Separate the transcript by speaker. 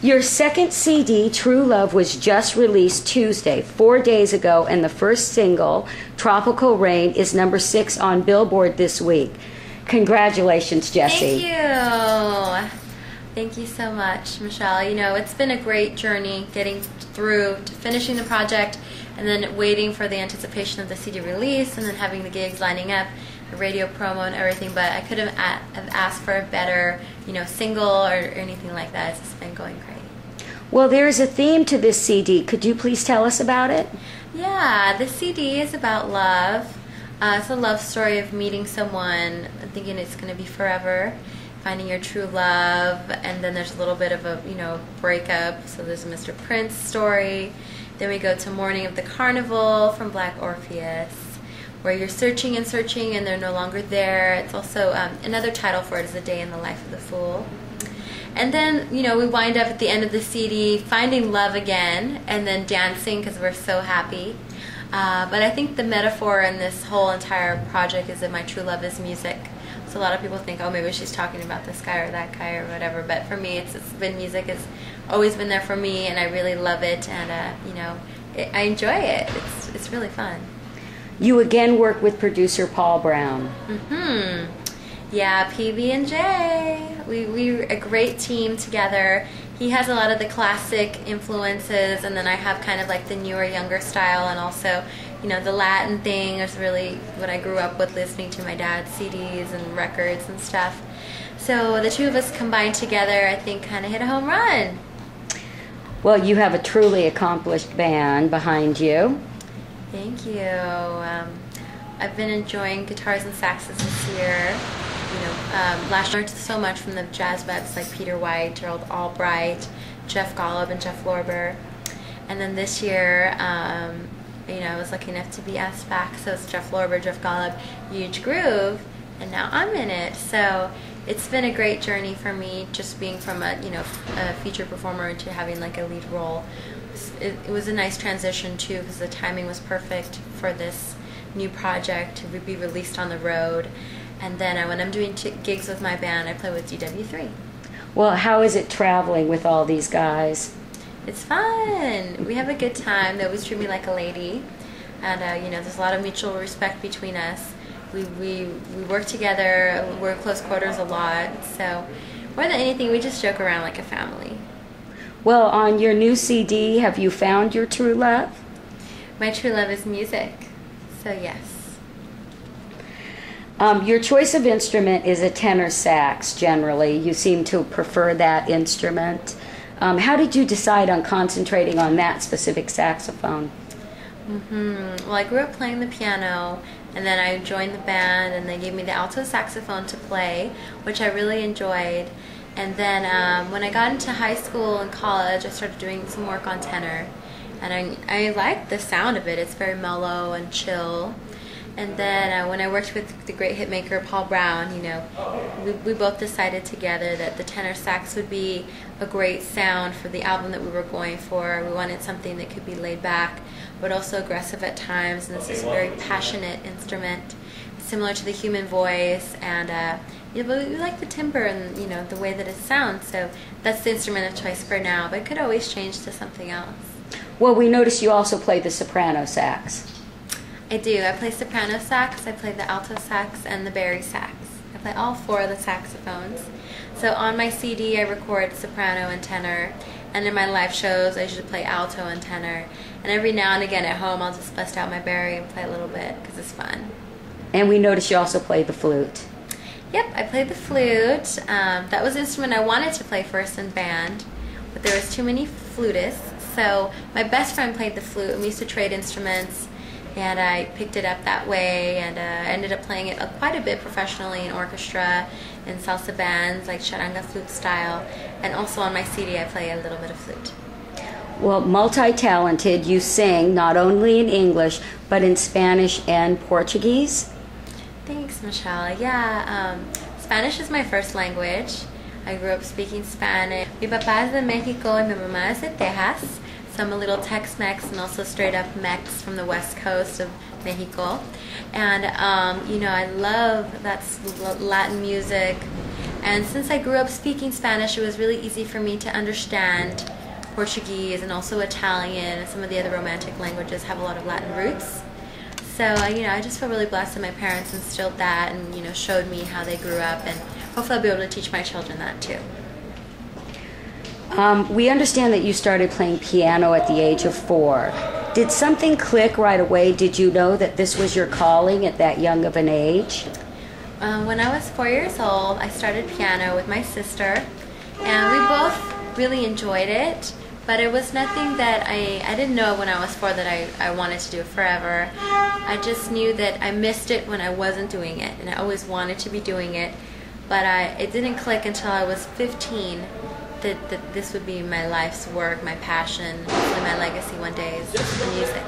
Speaker 1: Your second CD, True Love, was just released Tuesday, 4 days ago, and the first single, Tropical Rain, is #6 on Billboard this week. Congratulations, Jessy.
Speaker 2: Thank you. Thank you so much, Michelle. You know, it's been a great journey getting through to finishing the project and then waiting for the anticipation of the CD release and then having the gigs lining up, the radio promo and everything, but I could have asked for a better, you know, single or anything like that. It's just been going great.
Speaker 1: Well, there's a theme to this CD. Could you please tell us about it?
Speaker 2: Yeah, the CD is about love. It's a love story of meeting someone, thinking it's going to be forever, finding your true love, and then there's a little bit of a, you know, breakup. So there's a Mr. Prince story. Then we go to Morning of the Carnival from Black Orpheus, where you're searching and searching and they're no longer there. It's also, another title for it is A Day in the Life of the Fool. And then, you know, we wind up at the end of the CD finding love again and then dancing because we're so happy. But I think the metaphor in this whole entire project is that my true love is music. So a lot of people think, oh, maybe she's talking about this guy or that guy or whatever. But for me, it's been music. It's always been there for me, and I really love it. And you know, I enjoy it. It's really fun.
Speaker 1: You again work with producer Paul Brown.
Speaker 2: Yeah, PB&J. We're a great team together. He has a lot of the classic influences, and then I have kind of like the newer, younger style, and also, you know, the Latin thing is really what I grew up with, listening to my dad's CDs and records and stuff. So the two of us combined together, I think, kind of hit a home run.
Speaker 1: Well, you have a truly accomplished band behind you.
Speaker 2: Thank you. I've been enjoying guitars and saxes this year. You know, last year I learned so much from the jazz vets like Peter White, Gerald Albright, Jeff Golub, and Jeff Lorber. And then this year, you know, I was lucky enough to be asked back. So it's Jeff Lorber, Jeff Golub, Huge Groove, and now I'm in it. So it's been a great journey for me, just being from a, you know, a feature performer to having like a lead role. It was a nice transition too, because the timing was perfect for this new project to be released on the road. And then when I'm doing gigs with my band, I play with DW3.
Speaker 1: Well, how is it traveling with all these guys?
Speaker 2: It's fun. We have a good time. They always treat me like a lady. And, you know, there's a lot of mutual respect between us. We work together. We're in close quarters a lot. So more than anything, we just joke around like a family.
Speaker 1: Well, on your new CD, have you found your true love?
Speaker 2: My true love is music. So, yes.
Speaker 1: Your choice of instrument is a tenor sax, generally. You seem to prefer that instrument. How did you decide on concentrating on that specific saxophone?
Speaker 2: Well, I grew up playing the piano, and then I joined the band, and they gave me the alto saxophone to play, which I really enjoyed. And then when I got into high school and college, I started doing some work on tenor. And I liked the sound of it. It's very mellow and chill. And then when I worked with the great hitmaker Paul Brown, you know, we both decided together that the tenor sax would be a great sound for the album that we were going for. We wanted something that could be laid back, but also aggressive at times. And this is a very passionate instrument, similar to the human voice. And yeah, but we like the timbre and, you know, the way that it sounds. So that's the instrument of choice for now, but it could always change to something else.
Speaker 1: Well, we noticed you also play the soprano sax.
Speaker 2: I do. I play soprano sax, I play the alto sax, and the bari sax. I play all four of the saxophones. So on my CD I record soprano and tenor, and in my live shows I usually play alto and tenor. And every now and again at home I'll just bust out my bari and play a little bit because it's fun.
Speaker 1: And we noticed you also play the flute.
Speaker 2: Yep, I played the flute. That was the instrument I wanted to play first in band, but there was too many flutists. So my best friend played the flute, and we used to trade instruments. And I picked it up that way, and I ended up playing it quite a bit professionally in orchestra, in salsa bands, like charanga flute style, and also on my CD I play a little bit of flute.
Speaker 1: Well, multi-talented, you sing not only in English, but in Spanish and Portuguese?
Speaker 2: Thanks, Michelle. Yeah, Spanish is my first language. I grew up speaking Spanish. Mi papá es de Mexico y mi mamá es de Texas. So I'm a little Tex-Mex and also straight up Mex from the west coast of Mexico. And, you know, I love that Latin music. And since I grew up speaking Spanish, it was really easy for me to understand Portuguese and also Italian, and some of the other Romantic languages have a lot of Latin roots. So, I just feel really blessed that my parents instilled that and, showed me how they grew up, and hopefully I'll be able to teach my children that too.
Speaker 1: We understand that you started playing piano at the age of 4. Did something click right away? Did you know that this was your calling at that young of an age?
Speaker 2: When I was 4 years old, I started piano with my sister, and we both really enjoyed it, but it was nothing that I didn't know when I was 4 that I wanted to do it forever. I just knew that I missed it when I wasn't doing it, and I always wanted to be doing it, but it didn't click until I was 15 that this would be my life's work, my passion, hopefully my legacy one day is the music.